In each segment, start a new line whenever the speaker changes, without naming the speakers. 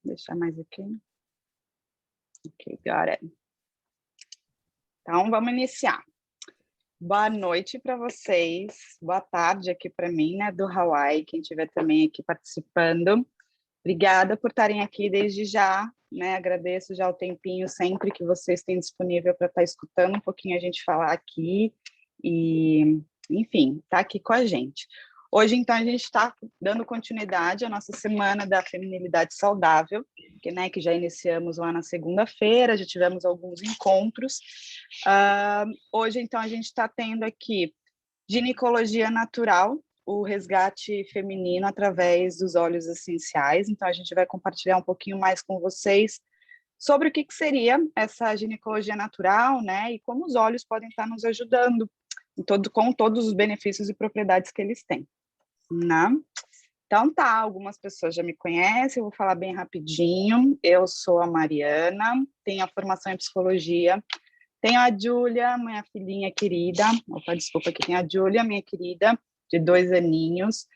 Deixar mais aqui. Ok, got it. Então, vamos iniciar. Boa noite para vocês, boa tarde aqui para mim, né, do Hawaii, quem estiver também aqui participando. Obrigada por estarem aqui desde já, né, agradeço já o tempinho sempre que vocês têm disponível para estar escutando um pouquinho a gente falar aqui e, enfim, tá aqui com a gente. Hoje, então, a gente está dando continuidade à nossa Semana da Feminilidade Saudável, que já iniciamos lá na segunda-feira, já tivemos alguns encontros. Hoje, então, a gente está tendo aqui ginecologia natural, o resgate feminino através dos óleos essenciais. Então, a gente vai compartilhar um pouquinho mais com vocês sobre o que seria essa ginecologia natural, né, e como os óleos podem estar nos ajudando, com todos os benefícios e propriedades que eles têm. Né? Então tá, algumas pessoas já me conhecem, eu vou falar bem rapidinho. Eu sou a Mariana, tenho a formação em psicologia, tenho a Júlia, minha filhinha querida, desculpa, aqui tem a Júlia, minha querida, de 2 aninhos.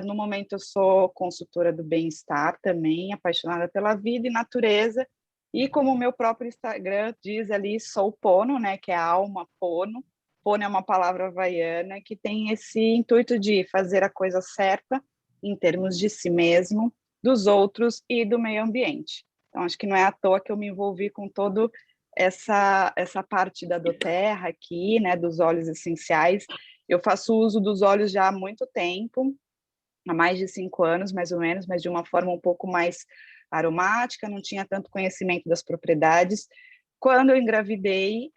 No momento eu sou consultora do bem-estar também, apaixonada pela vida e natureza, e como o meu próprio Instagram diz ali, sou Pono, né, que é a alma Pono. Pono é uma palavra havaiana que tem esse intuito de fazer a coisa certa em termos de si mesmo, dos outros e do meio ambiente. Então, acho que não é à toa que eu me envolvi com todo essa parte da doTERRA aqui, né, dos óleos essenciais. Eu faço uso dos óleos já há muito tempo, há mais de 5 anos, mais ou menos, mas de uma forma um pouco mais aromática, não tinha tanto conhecimento das propriedades. Quando eu engravidei,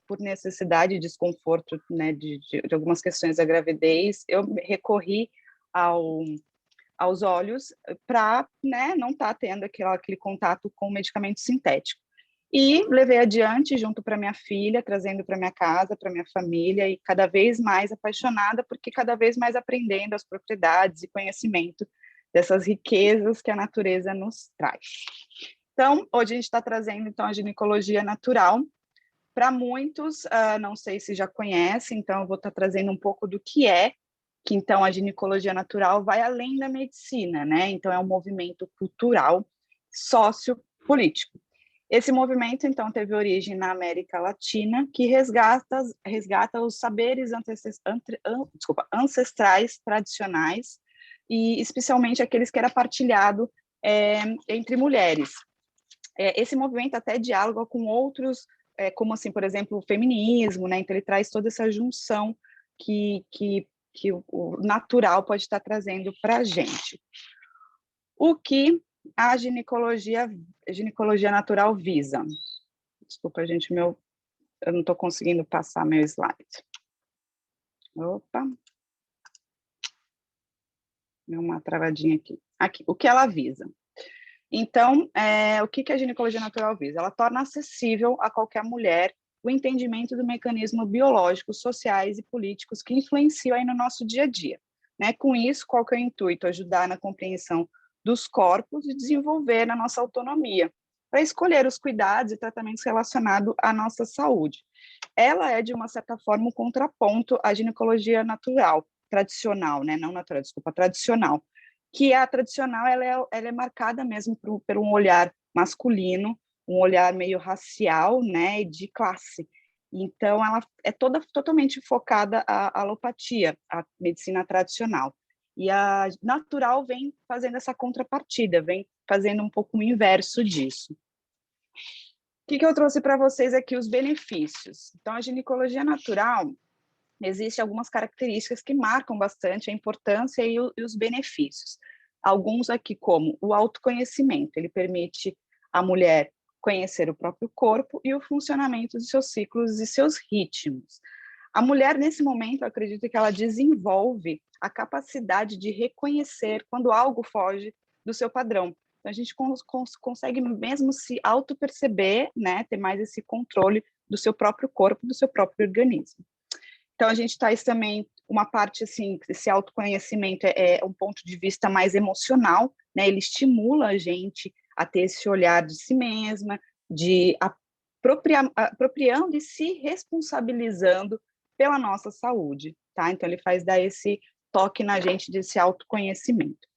por necessidade e desconforto, né, de algumas questões da gravidez, eu recorri aos óleos para, né, não estar tendo aquele contato com o medicamento sintético. E levei adiante junto para minha filha, trazendo para minha casa, para minha família, e cada vez mais apaixonada, porque cada vez mais aprendendo as propriedades e conhecimento dessas riquezas que a natureza nos traz. Então, hoje a gente está trazendo então a ginecologia natural. Para muitos, não sei se já conhecem, então eu vou estar trazendo um pouco do que então a ginecologia natural vai além da medicina, né? Então é um movimento cultural, sociopolítico. Esse movimento, então, teve origem na América Latina, que resgata os saberes ancestrais tradicionais, e especialmente aqueles que era partilhado entre mulheres. Esse movimento até dialoga com outros, como assim, por exemplo, o feminismo, né? Então ele traz toda essa junção que o natural pode estar trazendo para a gente. O que a ginecologia natural visa? Desculpa, gente, eu não estou conseguindo passar meu slide. Opa. Deu uma travadinha aqui. Aqui, o que ela visa? Então, o que a ginecologia natural visa? Ela torna acessível a qualquer mulher o entendimento do mecanismo biológicos, sociais e políticos que influenciam aí no nosso dia a dia. Né? Com isso, qual que é o intuito? Ajudar na compreensão dos corpos e desenvolver a nossa autonomia, para escolher os cuidados e tratamentos relacionados à nossa saúde. Ela é, de uma certa forma, um contraponto à ginecologia natural, tradicional, né? Não natural, desculpa, tradicional, que a tradicional ela é marcada mesmo por um olhar masculino, um olhar meio racial, né, de classe. Então, ela é totalmente focada à alopatia, à medicina tradicional. E a natural vem fazendo essa contrapartida, vem fazendo um pouco o inverso disso. O que eu trouxe para vocês aqui, os benefícios? Então, a ginecologia natural, existem algumas características que marcam bastante a importância e os benefícios. Alguns aqui, como o autoconhecimento, ele permite à mulher conhecer o próprio corpo e o funcionamento dos seus ciclos e seus ritmos. A mulher, nesse momento, eu acredito que ela desenvolve a capacidade de reconhecer quando algo foge do seu padrão. Então, a gente consegue mesmo se auto-perceber, né, ter mais esse controle do seu próprio corpo, do seu próprio organismo. Então, a gente traz também uma parte, assim, esse autoconhecimento é um ponto de vista mais emocional, né? Ele estimula a gente a ter esse olhar de si mesma, de apropriando e se responsabilizando pela nossa saúde, tá? Então, ele faz dar esse toque na gente desse autoconhecimento.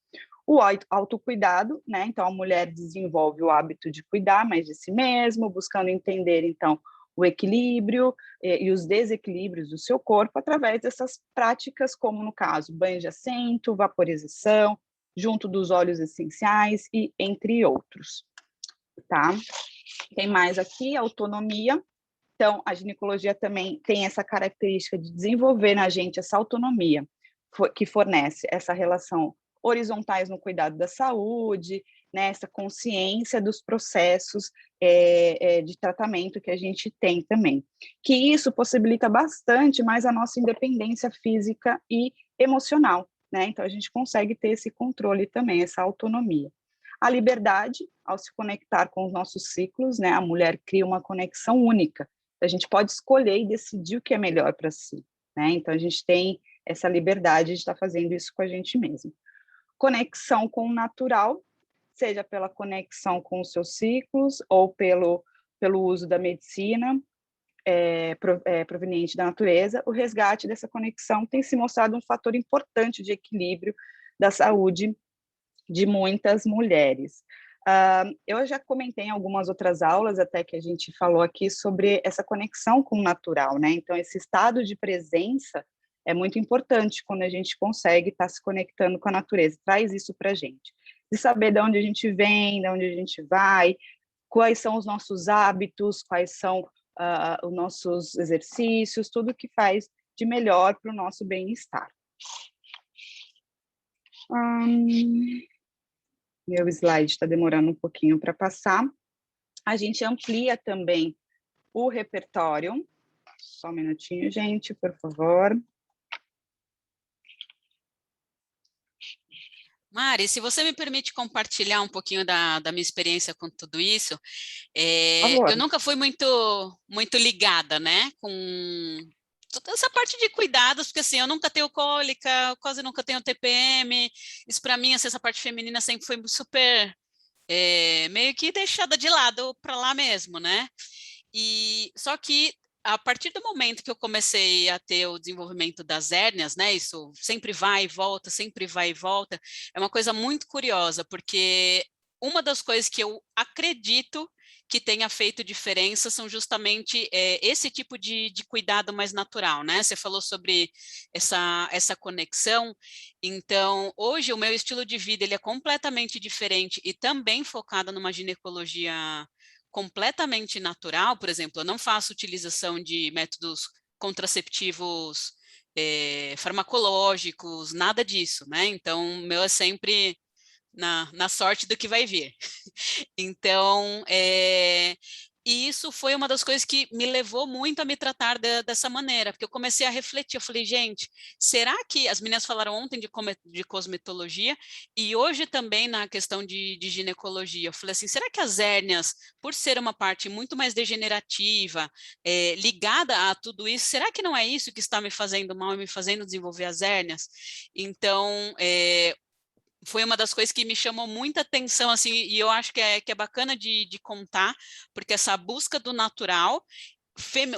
O autocuidado, né? Então, a mulher desenvolve o hábito de cuidar mais de si mesmo, buscando entender, então, o equilíbrio e os desequilíbrios do seu corpo através dessas práticas, como no caso, banho de assento, vaporização, junto dos óleos essenciais e entre outros, tá? Tem mais aqui, autonomia. Então, a ginecologia também tem essa característica de desenvolver na gente essa autonomia, que fornece essa relação horizontais no cuidado da saúde, né, essa consciência dos processos de tratamento que a gente tem também. Que isso possibilita bastante mais a nossa independência física e emocional, né? Então, a gente consegue ter esse controle também, essa autonomia. A liberdade, ao se conectar com os nossos ciclos, né, a mulher cria uma conexão única. A gente pode escolher e decidir o que é melhor para si, né? Então, a gente tem essa liberdade de estar fazendo isso com a gente mesmo. Conexão com o natural, seja pela conexão com os seus ciclos ou pelo uso da medicina proveniente da natureza, o resgate dessa conexão tem se mostrado um fator importante de equilíbrio da saúde de muitas mulheres. Eu já comentei em algumas outras aulas, até que a gente falou aqui, sobre essa conexão com o natural, né? Então, esse estado de presença é muito importante quando a gente consegue estar se conectando com a natureza, traz isso para a gente. De saber de onde a gente vem, de onde a gente vai, quais são os nossos hábitos, quais são os nossos exercícios, tudo que faz de melhor para o nosso bem-estar. Meu slide está demorando um pouquinho para passar. A gente amplia também o repertório. Só um minutinho, gente, por favor.
Mari, se você me permite compartilhar um pouquinho da minha experiência com tudo isso, eu nunca fui muito ligada, né, com toda essa parte de cuidados, porque assim, eu nunca tenho cólica, quase nunca tenho TPM, isso para mim, assim, essa parte feminina sempre foi super, meio que deixada de lado para lá mesmo, né, e só que a partir do momento que eu comecei a ter o desenvolvimento das hérnias, né, isso sempre vai e volta, sempre vai e volta, é uma coisa muito curiosa, porque uma das coisas que eu acredito que tenha feito diferença são justamente esse tipo de cuidado mais natural, né? Você falou sobre essa conexão, então hoje o meu estilo de vida ele é completamente diferente e também focado numa ginecologia completamente natural, por exemplo, eu não faço utilização de métodos contraceptivos farmacológicos, nada disso, né? Então, o meu é sempre na sorte do que vai vir. Então, e isso foi uma das coisas que me levou muito a me tratar dessa maneira, porque eu comecei a refletir, eu falei, gente, será que, as meninas falaram ontem de cosmetologia, e hoje também na questão de ginecologia, eu falei assim, será que as hérnias, por ser uma parte muito mais degenerativa, ligada a tudo isso, será que não é isso que está me fazendo mal e me fazendo desenvolver as hérnias? Então, foi uma das coisas que me chamou muita atenção, assim, e eu acho que é bacana de contar, porque essa busca do natural,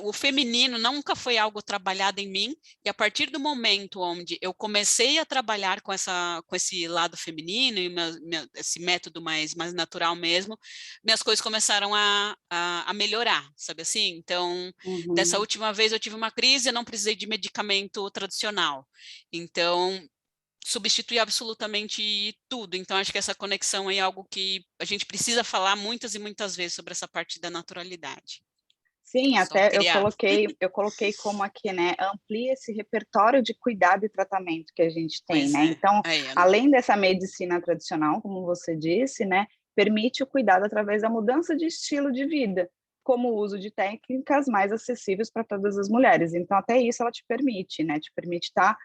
o feminino nunca foi algo trabalhado em mim, e a partir do momento onde eu comecei a trabalhar com esse lado feminino, e esse método mais natural mesmo, minhas coisas começaram a melhorar, sabe assim? Então, dessa última vez eu tive uma crise, eu não precisei de medicamento tradicional, então substitui absolutamente tudo. Então, acho que essa conexão é algo que a gente precisa falar muitas e muitas vezes sobre essa parte da naturalidade.
Sim,
Só
até eu
queria...
coloquei como aqui, né, amplia esse repertório de cuidado e tratamento que a gente tem,
Pois
né?
é.
Então,
Aí,
além dessa medicina tradicional, como você disse, né, permite o cuidado através da mudança de estilo de vida, como o uso de técnicas mais acessíveis para todas as mulheres. Então, até isso ela te permite, né? Te permite estar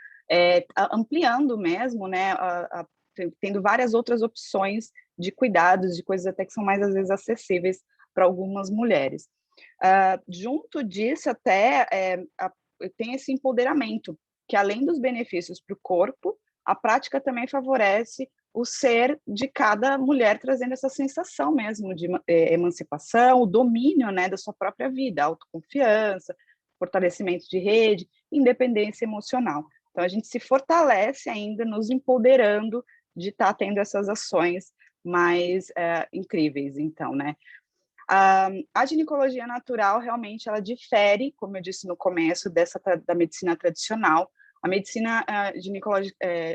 ampliando mesmo, né? Tendo várias outras opções de cuidados, de coisas até que são mais, às vezes, acessíveis para algumas mulheres. Junto disso, até tem esse empoderamento, que além dos benefícios para o corpo, a prática também favorece o ser de cada mulher, trazendo essa sensação mesmo de emancipação, o domínio, né, da sua própria vida, autoconfiança, fortalecimento de rede, independência emocional. Então, a gente se fortalece ainda nos empoderando de estar tendo essas ações mais incríveis, então, né? A ginecologia natural, realmente, ela difere, como eu disse no começo, da medicina tradicional. A medicina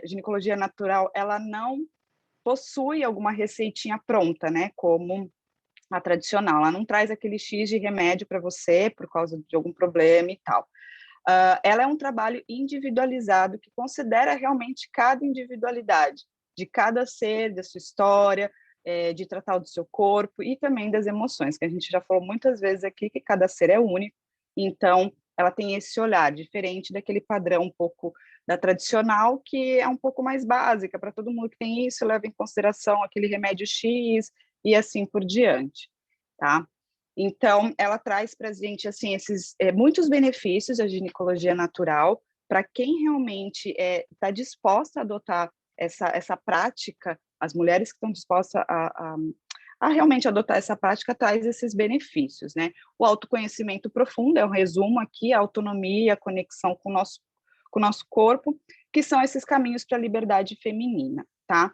ginecologia natural, ela não possui alguma receitinha pronta, né, como a tradicional. Ela não traz aquele X de remédio para você por causa de algum problema e tal. Ela é um trabalho individualizado que considera realmente cada individualidade de cada ser, da sua história, de tratar do seu corpo e também das emoções, que a gente já falou muitas vezes aqui que cada ser é único, então ela tem esse olhar diferente daquele padrão um pouco da tradicional, que é um pouco mais básica, para todo mundo que tem isso, leva em consideração aquele remédio X e assim por diante, tá? Então, ela traz para a gente, assim, muitos benefícios da ginecologia natural, para quem realmente está disposta a adotar essa prática, as mulheres que estão dispostas a realmente adotar essa prática, traz esses benefícios, né? O autoconhecimento profundo, é um resumo aqui, a autonomia, a conexão com o nosso corpo, que são esses caminhos para a liberdade feminina, tá?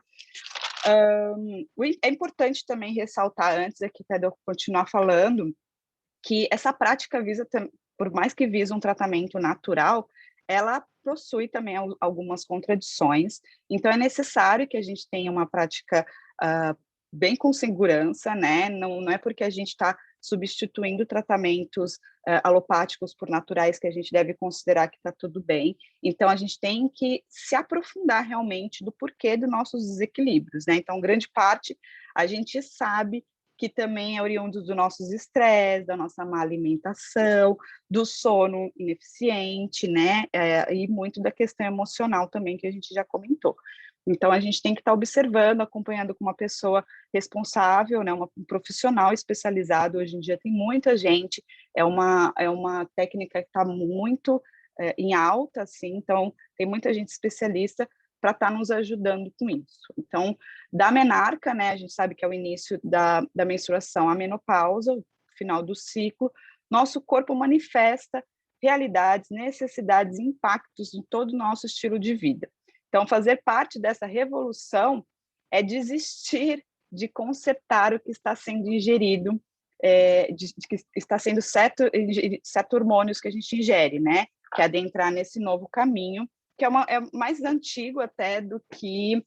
É importante também ressaltar, antes aqui, para eu continuar falando, que essa prática visa, por mais que visa um tratamento natural, ela possui também algumas contradições, então é necessário que a gente tenha uma prática bem com segurança, né? Não é porque a gente está substituindo tratamentos alopáticos por naturais que a gente deve considerar que está tudo bem. Então, a gente tem que se aprofundar realmente do porquê dos nossos desequilíbrios, né? Então, grande parte a gente sabe que também é oriundo dos nossos estresses, da nossa má alimentação, do sono ineficiente, né? E muito da questão emocional também, que a gente já comentou. Então, a gente tem que estar observando, acompanhando com uma pessoa responsável, né, um profissional especializado. Hoje em dia tem muita gente, é uma técnica que está muito em alta, assim, então tem muita gente especialista para estar nos ajudando com isso. Então, da menarca, né, a gente sabe que é o início da menstruação, a menopausa, o final do ciclo, nosso corpo manifesta realidades, necessidades, impactos em todo o nosso estilo de vida. Então, fazer parte dessa revolução é desistir de consertar o que está sendo ingerido, que está sendo certos hormônios que a gente ingere, né? Que é adentrar nesse novo caminho, que é mais antigo até do que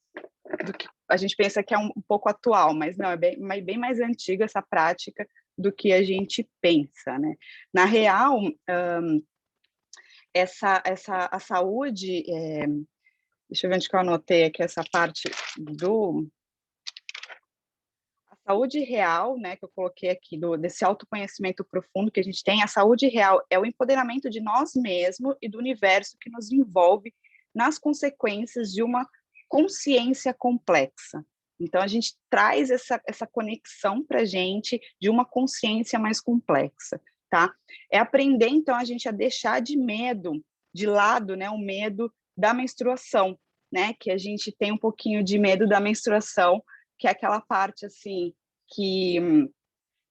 a gente pensa que é um pouco atual, mas não, é bem mais antiga essa prática do que a gente pensa, né? Na real, a saúde... deixa eu ver onde que eu anotei aqui essa parte a saúde real, né, que eu coloquei aqui, desse autoconhecimento profundo que a gente tem. A saúde real é o empoderamento de nós mesmos e do universo que nos envolve nas consequências de uma consciência complexa. Então, a gente traz essa conexão para a gente de uma consciência mais complexa, tá? É aprender, então, a gente a deixar de lado, né, o medo da menstruação, né, que a gente tem um pouquinho de medo da menstruação, que é aquela parte, assim, que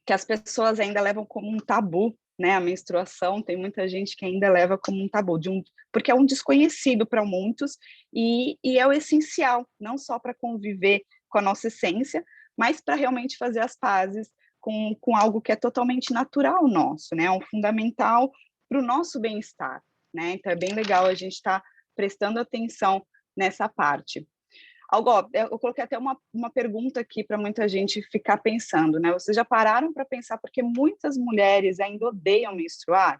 as pessoas ainda levam como um tabu, né, a menstruação, tem muita gente que ainda leva como um tabu, porque é um desconhecido para muitos, e é o essencial, não só para conviver com a nossa essência, mas para realmente fazer as pazes com algo que é totalmente natural nosso, né, um fundamental para o nosso bem-estar, né, então é bem legal a gente estar prestando atenção nessa parte. Algo, eu coloquei até uma pergunta aqui para muita gente ficar pensando, né? Vocês já pararam para pensar porque muitas mulheres ainda odeiam menstruar?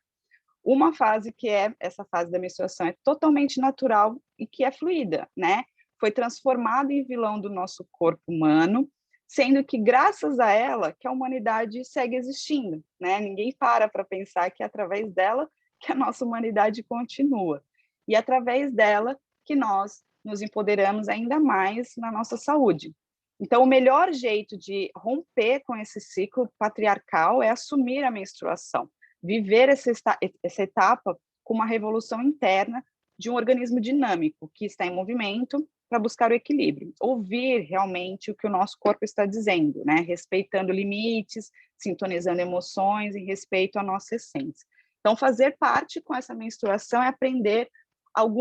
Uma fase que é essa fase da menstruação é totalmente natural e que é fluida, né? Foi transformada em vilão do nosso corpo humano, sendo que graças a ela que a humanidade segue existindo, né? Ninguém para pensar que é através dela que a nossa humanidade continua. E é através dela que nós nos empoderamos ainda mais na nossa saúde. Então, o melhor jeito de romper com esse ciclo patriarcal é assumir a menstruação, viver essa etapa com uma revolução interna de um organismo dinâmico que está em movimento para buscar o equilíbrio, ouvir realmente o que o nosso corpo está dizendo, né? Respeitando limites, sintonizando emoções em respeito à nossa essência. Então, fazer parte com essa menstruação é aprender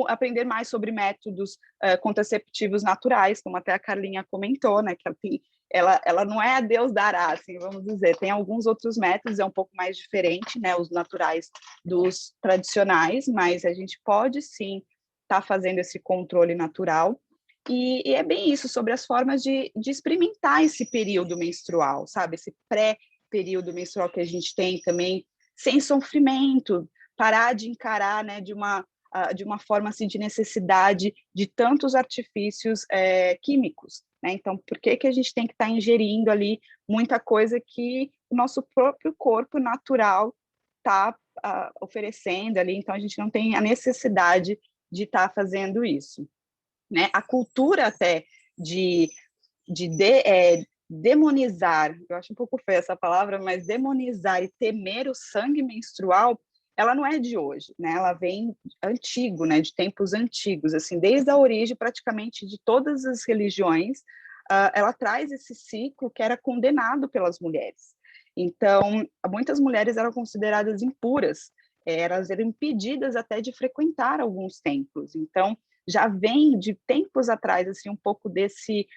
aprender mais sobre métodos contraceptivos naturais, como até a Carlinha comentou, né, que ela não é a Deus dará, assim, vamos dizer, tem alguns outros métodos, é um pouco mais diferente, né, os naturais dos tradicionais, mas a gente pode sim estar fazendo esse controle natural, e é bem isso, sobre as formas de experimentar esse período menstrual, sabe, esse pré-período menstrual que a gente tem também, sem sofrimento, parar de encarar, né, de uma forma assim, de necessidade de tantos artifícios químicos, né? Então, por que a gente tem que estar ingerindo ali muita coisa que o nosso próprio corpo natural está oferecendo ali? Então, a gente não tem a necessidade de estar fazendo isso, né? A cultura até de demonizar, eu acho um pouco feia essa palavra, mas demonizar e temer o sangue menstrual, ela não é de hoje, né? Ela vem antigo, né? De tempos antigos, assim, desde a origem praticamente de todas as religiões, ela traz esse ciclo que era condenado pelas mulheres. Então, muitas mulheres eram consideradas impuras, elas eram impedidas até de frequentar alguns templos. Então, já vem de tempos atrás, assim, um pouco desse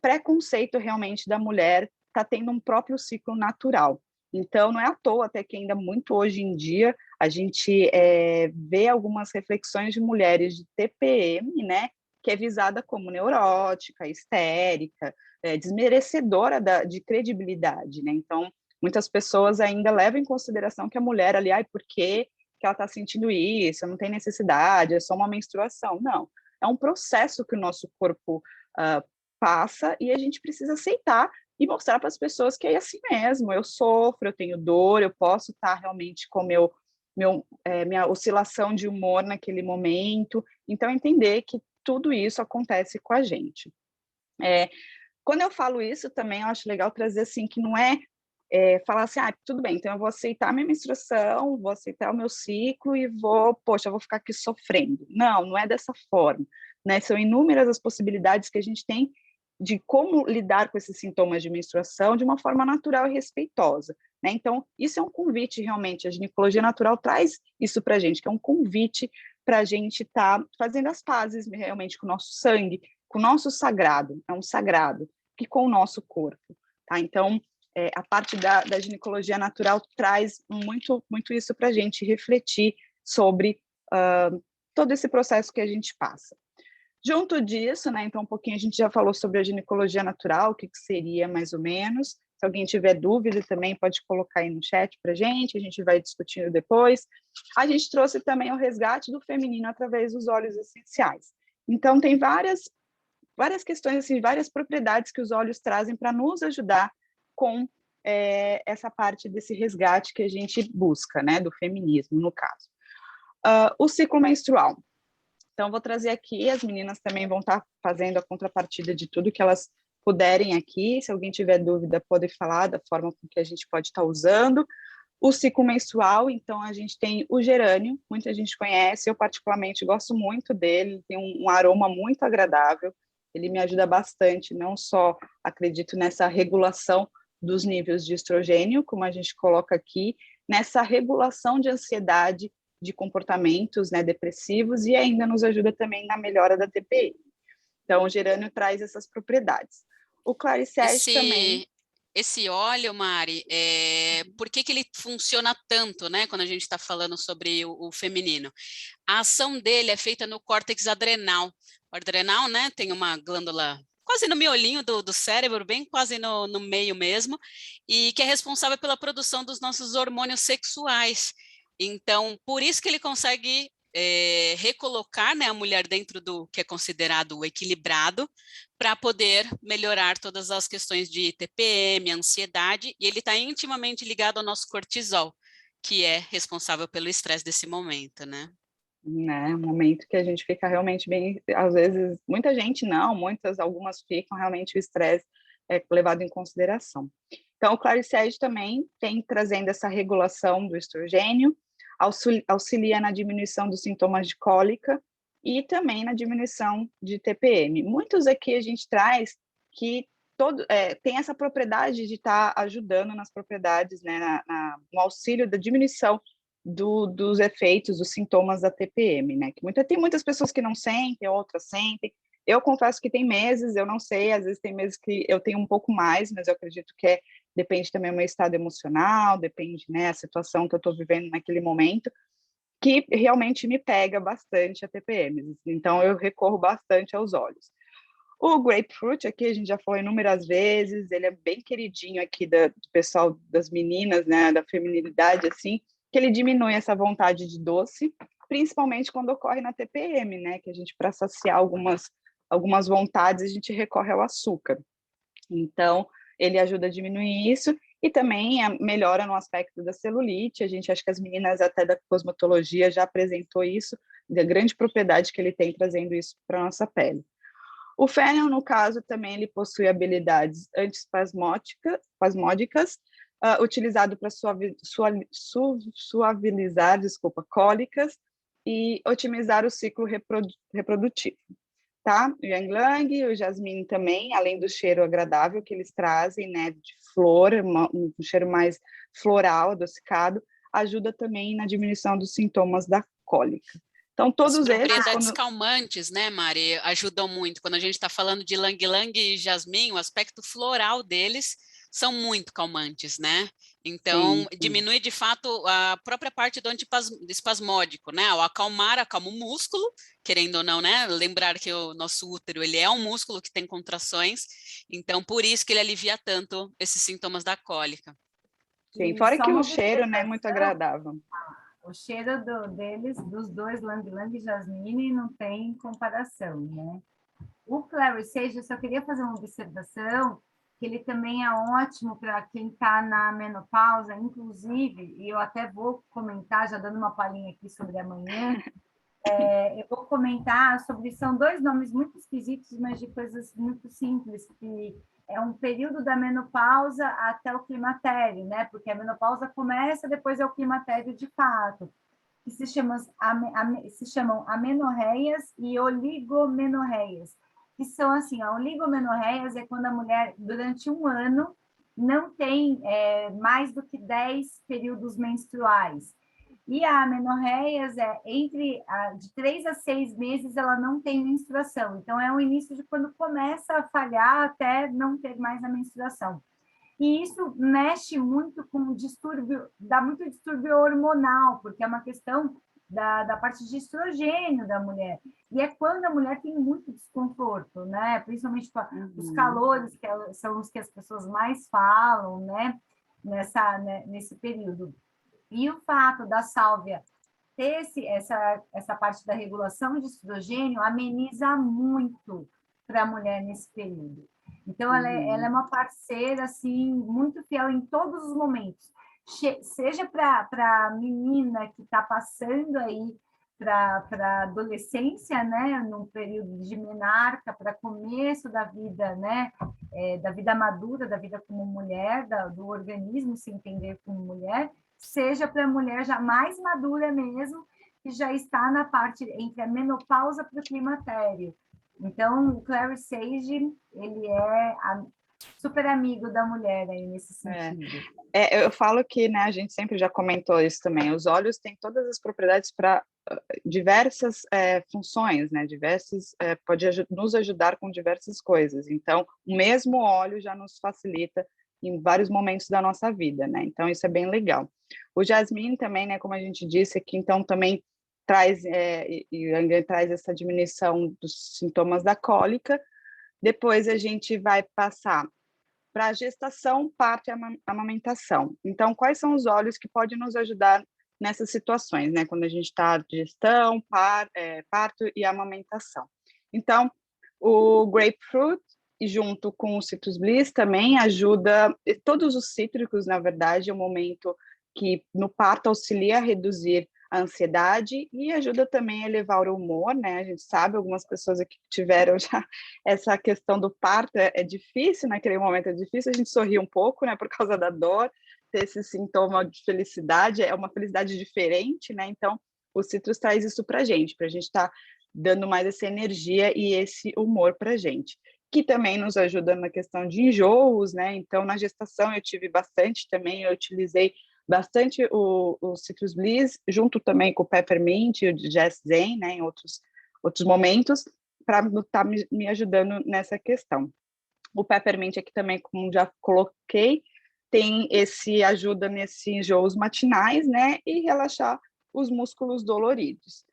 preconceito realmente da mulher tá tendo um próprio ciclo natural. Então, não é à toa até que ainda muito hoje em dia a gente vê algumas reflexões de mulheres de TPM, né, que é visada como neurótica, histérica, desmerecedora de credibilidade, né? Então, muitas pessoas ainda levam em consideração que a mulher ali, por que ela está sentindo isso? Não tem necessidade, é só uma menstruação. Não, é um processo que o nosso corpo passa e a gente precisa aceitar e mostrar para as pessoas que é assim mesmo, eu sofro, eu tenho dor, eu posso estar realmente com minha oscilação de humor naquele momento, então entender que tudo isso acontece com a gente. Quando eu falo isso também, eu acho legal trazer assim, que não é falar assim, tudo bem, então eu vou aceitar a minha menstruação, vou aceitar o meu ciclo e vou ficar aqui sofrendo. Não, não é dessa forma, né? São inúmeras as possibilidades que a gente tem de como lidar com esses sintomas de menstruação de uma forma natural e respeitosa, né? Então, isso é um convite realmente, a ginecologia natural traz isso para a gente, que é um convite para a gente estar fazendo as pazes realmente com o nosso sangue, com o nosso sagrado, é um sagrado, que com o nosso corpo, tá? Então, a parte da ginecologia natural traz muito, muito isso para a gente refletir sobre todo esse processo que a gente passa. Junto disso, né, então um pouquinho a gente já falou sobre a ginecologia natural, o que seria mais ou menos. Se alguém tiver dúvida também pode colocar aí no chat para a gente vai discutindo depois. A gente trouxe também o resgate do feminino através dos óleos essenciais. Então tem várias questões, assim, várias propriedades que os óleos trazem para nos ajudar com essa parte desse resgate que a gente busca, né, do feminismo, no caso. O ciclo menstrual. Então, vou trazer aqui, as meninas também vão estar fazendo a contrapartida de tudo que elas puderem aqui. Se alguém tiver dúvida, pode falar da forma com que a gente pode estar usando. O ciclo menstrual, então, a gente tem o gerânio, muita gente conhece, eu particularmente gosto muito dele, tem um aroma muito agradável, ele me ajuda bastante, não só, acredito, nessa regulação dos níveis de estrogênio, como a gente coloca aqui, nessa regulação de ansiedade, de comportamentos, né, depressivos, e ainda nos ajuda também na melhora da TPM. Então, o gerânio traz essas propriedades. O Claricete também.
Esse óleo, Mari, por que ele funciona tanto, né, quando a gente está falando sobre o feminino? A ação dele é feita no córtex adrenal. O adrenal, né, tem uma glândula quase no miolinho do cérebro, bem quase no meio mesmo, e que é responsável pela produção dos nossos hormônios sexuais. Então, por isso que ele consegue recolocar, né, a mulher dentro do que é considerado o equilibrado, para poder melhorar todas as questões de TPM, ansiedade, e ele está intimamente ligado ao nosso cortisol, que é responsável pelo estresse desse momento, né?
Um momento que a gente fica realmente bem, às vezes, muita gente não, algumas ficam realmente o estresse levado em consideração. Então, o Clariced também tem trazendo essa regulação do estrogênio, auxilia na diminuição dos sintomas de cólica e também na diminuição de TPM. Muitos aqui a gente traz que tem essa propriedade de estar ajudando nas propriedades, né, no auxílio da diminuição dos efeitos, dos sintomas da TPM, né? Tem muitas pessoas que não sentem, outras sentem. Eu confesso que tem meses, eu não sei, às vezes tem meses que eu tenho um pouco mais, mas eu acredito que depende também do meu estado emocional, depende, né, a situação que eu estou vivendo naquele momento, que realmente me pega bastante a TPM. Então, eu recorro bastante aos óleos. O grapefruit aqui, a gente já falou inúmeras vezes, ele é bem queridinho aqui do pessoal, das meninas, né, da feminilidade, assim, que ele diminui essa vontade de doce, principalmente quando ocorre na TPM, né, que a gente, para saciar algumas vontades, a gente recorre ao açúcar. Então, ele ajuda a diminuir isso e também melhora no aspecto da celulite. A gente acha que as meninas até da cosmetologia já apresentou isso, da grande propriedade que ele tem trazendo isso para a nossa pele. O fennel, no caso, também ele possui habilidades antispasmódicas, utilizado para suavizar, cólicas e otimizar o ciclo reprodutivo. Tá? O ylang-ylang e o jasmim também, além do cheiro agradável que eles trazem, né, de flor, um cheiro mais floral, adocicado, ajuda também na diminuição dos sintomas da cólica. Então, todos
As propriedades
esses...
calmantes, né, Mari, ajudam muito. Quando a gente está falando de ylang-ylang e jasmim, o aspecto floral deles são muito calmantes, né? Então,
sim.
diminui de fato a própria parte do antiespasmódico, né? Ao acalma o músculo, querendo ou não, né? Lembrar que o nosso útero, ele é um músculo que tem contrações, então por isso que ele alivia tanto esses sintomas da cólica.
Sim,
E
fora
só
que o
uma
cheiro, né, é muito agradável.
O cheiro deles, dos dois, ylang-ylang e jasmine, não tem comparação, né? O Clary Sage, eu só queria fazer uma observação, que ele também é ótimo para quem está na menopausa, inclusive, e eu até vou comentar, já dando uma palhinha aqui sobre amanhã, eu vou comentar sobre, são dois nomes muito esquisitos, mas de coisas muito simples, que é um período da menopausa até o climatério, né? Porque a menopausa começa, depois é o climatério de fato, que se chamam amenorreias e oligomenorreias, que são assim, a oligomenorreias é quando a mulher, durante um ano, não tem mais do que 10 períodos menstruais. E a amenorreias de 3 a 6 meses ela não tem menstruação. Então, é o início de quando começa a falhar até não ter mais a menstruação. E isso mexe muito com o distúrbio, dá muito distúrbio hormonal, porque é uma questão da parte de estrogênio da mulher. E é quando a mulher tem muito desconforto, né? Principalmente os calores, que são os que as pessoas mais falam, né? Nesse período. E o fato da sálvia ter essa parte da regulação de estrogênio ameniza muito para a mulher nesse período. Então, ela é uma parceira, assim, muito fiel em todos os momentos. Seja para a menina que está passando aí para a adolescência, né, num período de menarca, para começo da vida, né, da vida madura, da vida como mulher, do organismo se entender como mulher, seja para a mulher já mais madura mesmo, que já está na parte entre a menopausa para o climatério. Então, o Clary Sage, ele é super amigo da mulher aí nesse sentido.
Eu falo que, né, a gente sempre já comentou isso também, os óleos têm todas as propriedades para diversas funções, né, pode nos ajudar com diversas coisas. Então, o mesmo óleo já nos facilita em vários momentos da nossa vida, né? Então, isso é bem legal. O jasmim também, né, como a gente disse aqui, então também traz, traz essa diminuição dos sintomas da cólica. Depois a gente vai passar para a gestação, parto e amamentação. Então, quais são os óleos que podem nos ajudar nessas situações, né? Quando a gente está de gestão, parto e amamentação. Então, o grapefruit, junto com o Citrus Bliss, também ajuda, todos os cítricos, na verdade, é um momento que no parto auxilia a reduzir a ansiedade e ajuda também a elevar o humor, né? A gente sabe, algumas pessoas aqui que tiveram já essa questão do parto, é difícil, naquele momento é difícil a gente sorrir um pouco, né? Por causa da dor, ter esse sintoma de felicidade, é uma felicidade diferente, né? Então, o citrus traz isso para a gente estar dando mais essa energia e esse humor para a gente, que também nos ajuda na questão de enjoos, né? Então, na gestação eu tive bastante também, eu utilizei bastante o Citrus Bliss, junto também com o Peppermint e o Jazz Zen, né, em outros momentos, para estar me ajudando nessa questão. O Peppermint aqui também, como já coloquei, tem ajuda nesses enjoos matinais, né, e relaxar os músculos doloridos.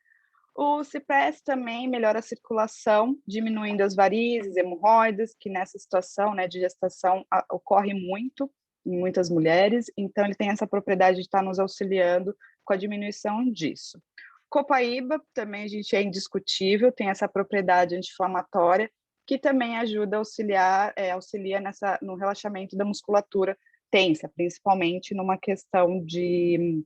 O Cipress também melhora a circulação, diminuindo as varizes, hemorroidas, que nessa situação, né, de gestação ocorre muito em muitas mulheres, então ele tem essa propriedade de estar nos auxiliando com a diminuição disso. Copaíba, também a gente é indiscutível, tem essa propriedade anti-inflamatória, que também ajuda auxilia no relaxamento da musculatura tensa, principalmente numa questão de,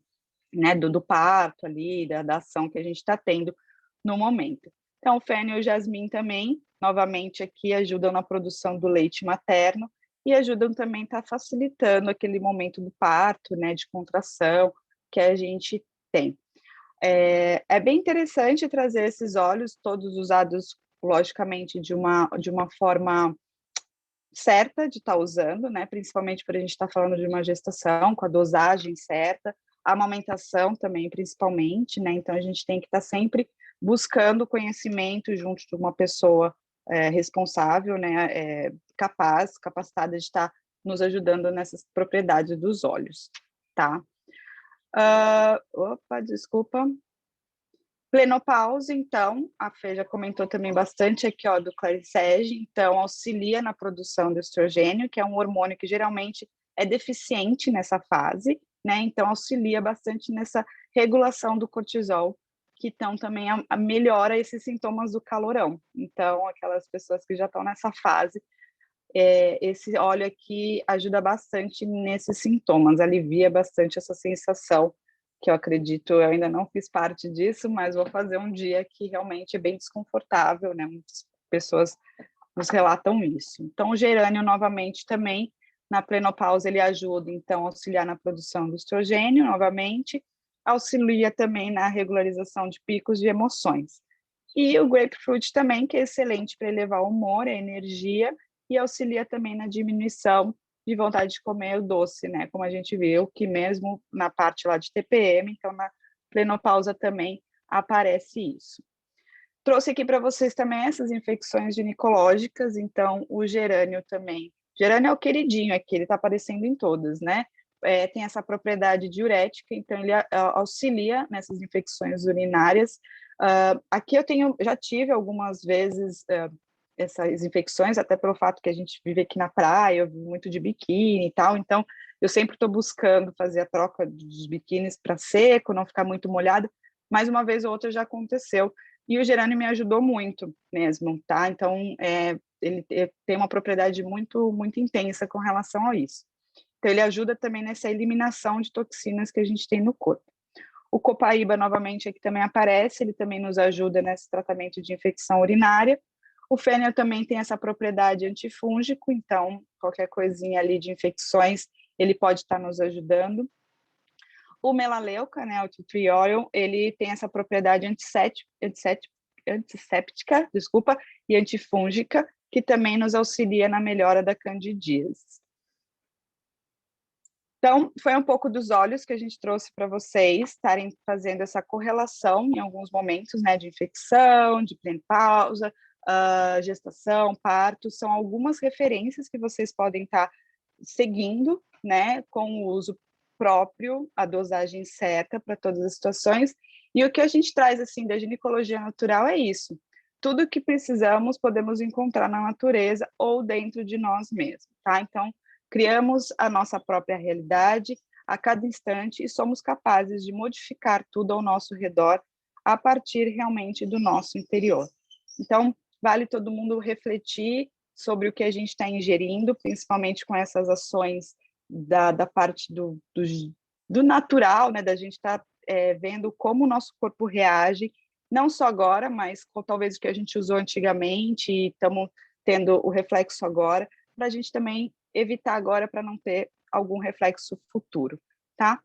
né, do parto ali, da ação que a gente está tendo no momento. Então, o fênil e o jasmim também, novamente aqui, ajudam na produção do leite materno e ajudam também a estar facilitando aquele momento do parto, né, de contração que a gente tem. É bem interessante trazer esses óleos, todos usados, logicamente, de uma forma certa de estar usando, né? Principalmente para a gente estar falando de uma gestação, com a dosagem certa, a amamentação também, principalmente, né? Então, a gente tem que estar sempre buscando conhecimento junto de uma pessoa responsável, né? Capacitada de estar nos ajudando nessas propriedades dos óleos, tá? Desculpa. Plenopausa, então, a Fê já comentou também bastante aqui, ó, do Claricege, então auxilia na produção do estrogênio, que é um hormônio que geralmente é deficiente nessa fase, né? Então auxilia bastante nessa regulação do cortisol, que então também melhora esses sintomas do calorão. Então, aquelas pessoas que já estão nessa fase, esse óleo aqui ajuda bastante nesses sintomas, alivia bastante essa sensação, que eu acredito, eu ainda não fiz parte disso, mas vou fazer um dia que realmente é bem desconfortável, né? Muitas pessoas nos relatam isso. Então, o gerânio, novamente, também, na plenopausa, ele ajuda, então, a auxiliar na produção do estrogênio, novamente, auxilia também na regularização de picos de emoções. E o grapefruit também, que é excelente para elevar o humor, a energia, e auxilia também na diminuição de vontade de comer o doce, né? Como a gente viu, que mesmo na parte lá de TPM, então na plenopausa também aparece isso. Trouxe aqui para vocês também essas infecções ginecológicas, então o gerânio também. Gerânio é o queridinho aqui, ele está aparecendo em todas, né? Tem essa propriedade diurética, então ele auxilia nessas infecções urinárias. Aqui já tive algumas vezes essas infecções, até pelo fato que a gente vive aqui na praia, eu vivo muito de biquíni e tal, então eu sempre estou buscando fazer a troca dos biquínis para seco, não ficar muito molhado, mas uma vez ou outra já aconteceu, e o gerânio me ajudou muito mesmo, tá? Então, ele tem uma propriedade muito, muito intensa com relação a isso. Então, ele ajuda também nessa eliminação de toxinas que a gente tem no corpo. O copaíba, novamente, aqui também aparece, ele também nos ajuda nesse tratamento de infecção urinária. O fênil também tem essa propriedade antifúngico, então qualquer coisinha ali de infecções, ele pode estar nos ajudando. O melaleuca, né, o tea tree oil, ele tem essa propriedade antisséptica, desculpa, e antifúngica, que também nos auxilia na melhora da candidíase. Então, foi um pouco dos óleos que a gente trouxe para vocês estarem fazendo essa correlação em alguns momentos, né, de infecção, de plenopausa, gestação, parto, são algumas referências que vocês podem estar seguindo, né, com o uso próprio, a dosagem certa para todas as situações. E o que a gente traz assim da ginecologia natural é isso. Tudo que precisamos podemos encontrar na natureza ou dentro de nós mesmos, tá? Então, criamos a nossa própria realidade a cada instante e somos capazes de modificar tudo ao nosso redor a partir realmente do nosso interior. Então, vale todo mundo refletir sobre o que a gente está ingerindo, principalmente com essas ações da parte do natural, né, da gente estar vendo como o nosso corpo reage, não só agora, mas talvez o que a gente usou antigamente e estamos tendo o reflexo agora, para a gente também evitar agora para não ter algum reflexo futuro, tá?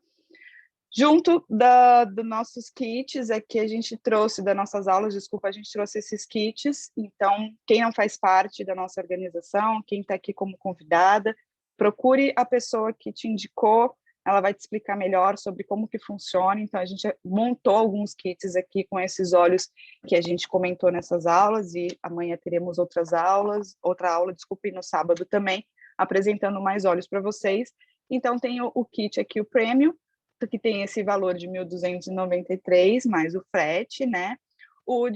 Junto dos nossos kits, aqui a gente trouxe, das nossas aulas, desculpa, a gente trouxe esses kits, então, quem não faz parte da nossa organização, quem está aqui como convidada, procure a pessoa que te indicou ela vai te explicar melhor sobre como que funciona. Então, a gente montou alguns kits aqui com esses óleos que a gente comentou nessas aulas, e amanhã teremos outra aula, desculpe, no sábado também, apresentando mais óleos para vocês. Então, tem o kit aqui, o Premium, que tem esse valor de 1.293, mais o frete, né? O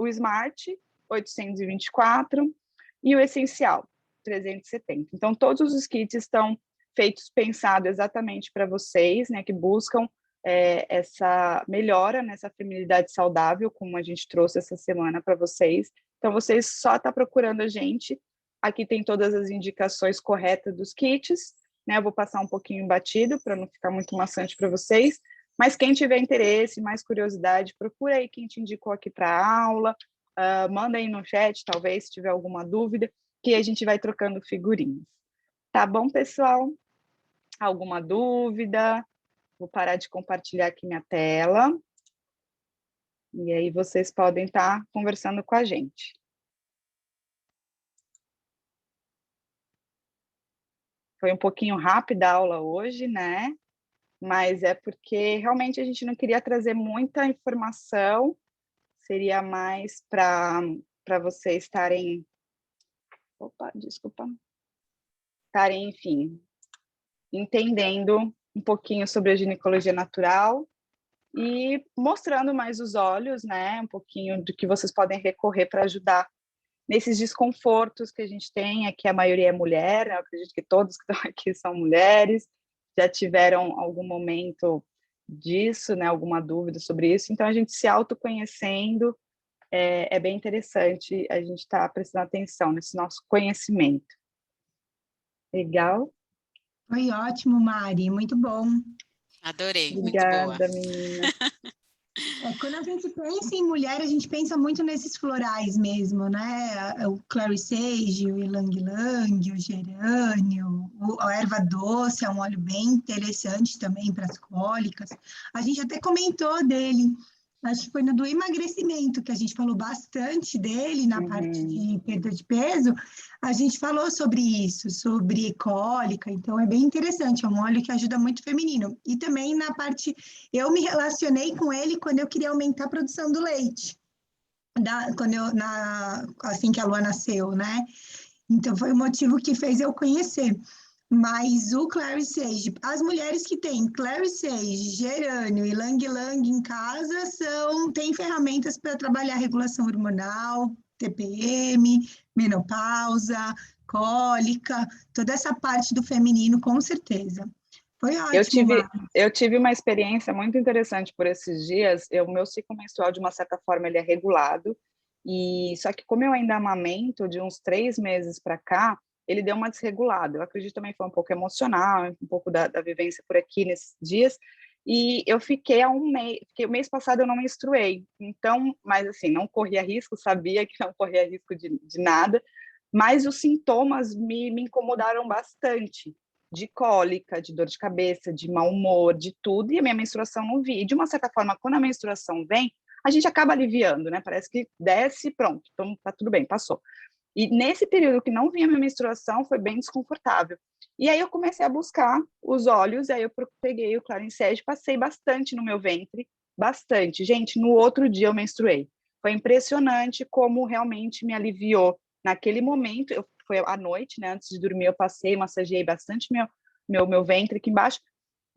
Smart, 824, e o Essencial, 370. Então, todos os kits estão feitos, pensados exatamente para vocês, né, que buscam essa melhora nessa feminilidade saudável, como a gente trouxe essa semana para vocês. Então, vocês só estão procurando a gente. Aqui tem todas as indicações corretas dos kits, né? Eu vou passar um pouquinho batido para não ficar muito maçante para vocês, mas quem tiver interesse, mais curiosidade, procura aí quem te indicou aqui para a aula, manda aí no chat, talvez, se tiver alguma dúvida, que a gente vai trocando figurinhas. Tá bom, pessoal? Alguma dúvida? Vou parar de compartilhar aqui minha tela. E aí vocês podem estar conversando com a gente. Foi um pouquinho rápida a aula hoje, né? Mas é porque realmente a gente não queria trazer muita informação, seria mais para vocês estarem... Opa, desculpa. Estarem, enfim, entendendo um pouquinho sobre a ginecologia natural e mostrando mais os olhos, né? Um pouquinho do que vocês podem recorrer para ajudar nesses desconfortos que a gente tem. Aqui a maioria é mulher, né? Eu acredito que todos que estão aqui são mulheres, já tiveram algum momento disso, né? Alguma dúvida sobre isso. Então, a gente se autoconhecendo é bem interessante a gente estar prestando atenção nesse nosso conhecimento. Legal?
Foi ótimo, Mari, muito bom.
Adorei,
Obrigada,
muito boa.
menina.
Quando a gente pensa em mulher, a gente pensa muito nesses florais mesmo, né? O clary sage, o ylang-ylang, o gerânio, a erva doce é um óleo bem interessante também para as cólicas. A gente até comentou dele, acho que foi no do emagrecimento, que a gente falou bastante dele na parte de perda de peso. A gente falou sobre isso, sobre cólica, então é bem interessante, é um óleo que ajuda muito o feminino. E também na parte, eu me relacionei com ele quando eu queria aumentar a produção do leite, assim que a Lua nasceu, né? Então foi o motivo que fez eu conhecer. Mas o clary sage, as mulheres que têm clary sage, gerânio e ylang-ylang em casa têm ferramentas para trabalhar regulação hormonal, TPM, menopausa, cólica, toda essa parte do feminino, com certeza. Foi ótimo.
Eu tive uma experiência muito interessante por esses dias. O meu ciclo menstrual, de uma certa forma, ele é regulado, e só que como eu ainda amamento, de uns 3 meses para cá, ele deu uma desregulada. Eu acredito também foi um pouco emocional, um pouco da vivência por aqui nesses dias, e eu fiquei há um mês, porque o mês passado eu não menstruei, então, mas assim, não corria risco, sabia que não corria risco de nada, mas os sintomas me incomodaram bastante, de cólica, de dor de cabeça, de mau humor, de tudo, e a minha menstruação não vi. E de uma certa forma, quando a menstruação vem, a gente acaba aliviando, né? Parece que desce, pronto, então tá tudo bem, passou. E nesse período que não vinha minha menstruação, foi bem desconfortável. E aí eu comecei a buscar os óleos, aí eu peguei o clary sage, passei bastante no meu ventre, bastante. Gente, no outro dia eu menstruei. Foi impressionante como realmente me aliviou. Naquele momento, foi à noite, né? Antes de dormir, eu passei, massageei bastante meu ventre aqui embaixo.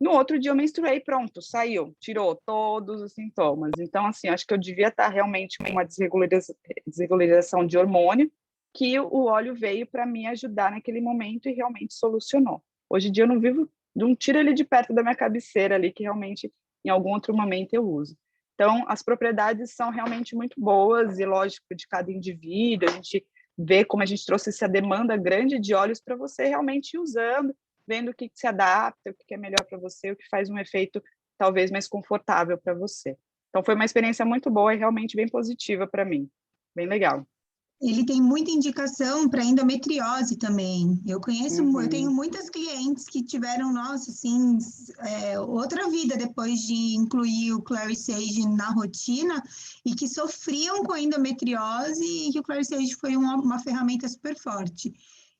No outro dia eu menstruei, pronto, saiu, tirou todos os sintomas. Então, assim, acho que eu devia estar realmente com uma desregularização de hormônio, que o óleo veio para me ajudar naquele momento e realmente solucionou. Hoje em dia eu não tiro ele de perto da minha cabeceira ali, que realmente em algum outro momento eu uso. Então, as propriedades são realmente muito boas e, lógico, de cada indivíduo, a gente vê como a gente trouxe essa demanda grande de óleos para você realmente ir usando, vendo o que se adapta, o que é melhor para você, o que faz um efeito talvez mais confortável para você. Então, foi uma experiência muito boa e realmente bem positiva para mim. Bem legal.
Ele tem muita indicação para endometriose também. Eu tenho muitas clientes que tiveram, nossa, assim, outra vida depois de incluir o clary sage na rotina e que sofriam com endometriose e que o clary sage foi uma ferramenta super forte.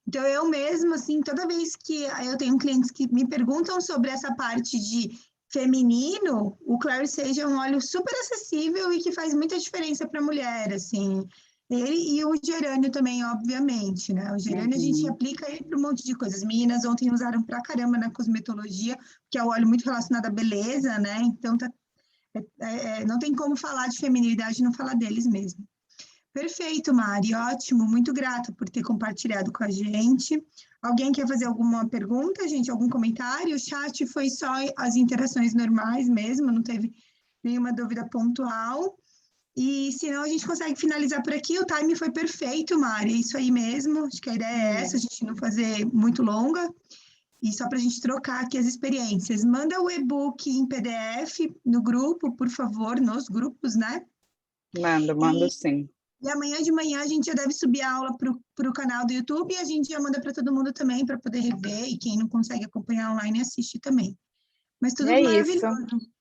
Então, eu mesmo, assim, toda vez que eu tenho clientes que me perguntam sobre essa parte de feminino, o Clary Sage é um óleo super acessível e que faz muita diferença para a mulher, assim. Ele e o gerânio também, obviamente, né? O gerânio a gente aplica ele para um monte de coisas. As meninas ontem usaram pra caramba na cosmetologia, que é um óleo muito relacionado à beleza, né? Então, não tem como falar de feminilidade e não falar deles mesmo. Perfeito, Mari, ótimo, muito grata por ter compartilhado com a gente. Alguém quer fazer alguma pergunta, gente? Algum comentário? O chat foi só as interações normais mesmo, não teve nenhuma dúvida pontual. E senão a gente consegue finalizar por aqui. O time foi perfeito, Mari, é isso aí mesmo. Acho que a ideia é essa, a gente não fazer muito longa. E só para a gente trocar aqui as experiências. Manda o e-book em PDF no grupo, por favor, nos grupos, né?
Mando sim.
E amanhã de manhã a gente já deve subir a aula para o canal do YouTube e a gente já manda para todo mundo também, para poder rever. E quem não consegue acompanhar online, assiste também. Mas tudo maravilhoso.
Isso.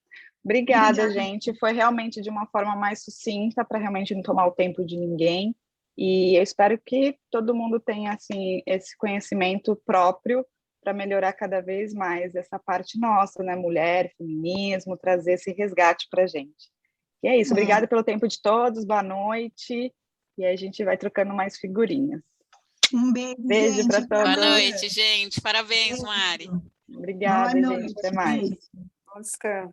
Obrigada, gente. Foi realmente de uma forma mais sucinta, para realmente não tomar o tempo de ninguém. E eu espero que todo mundo tenha assim, esse conhecimento próprio para melhorar cada vez mais essa parte nossa, né? Mulher, feminismo, trazer esse resgate para a gente. E é isso, obrigada pelo tempo de todos, boa noite, e aí a gente vai trocando mais figurinhas.
Um beijo
para todos.
Boa noite, gente, parabéns, Mari.
Obrigada, gente, até mais.
Bom descanso.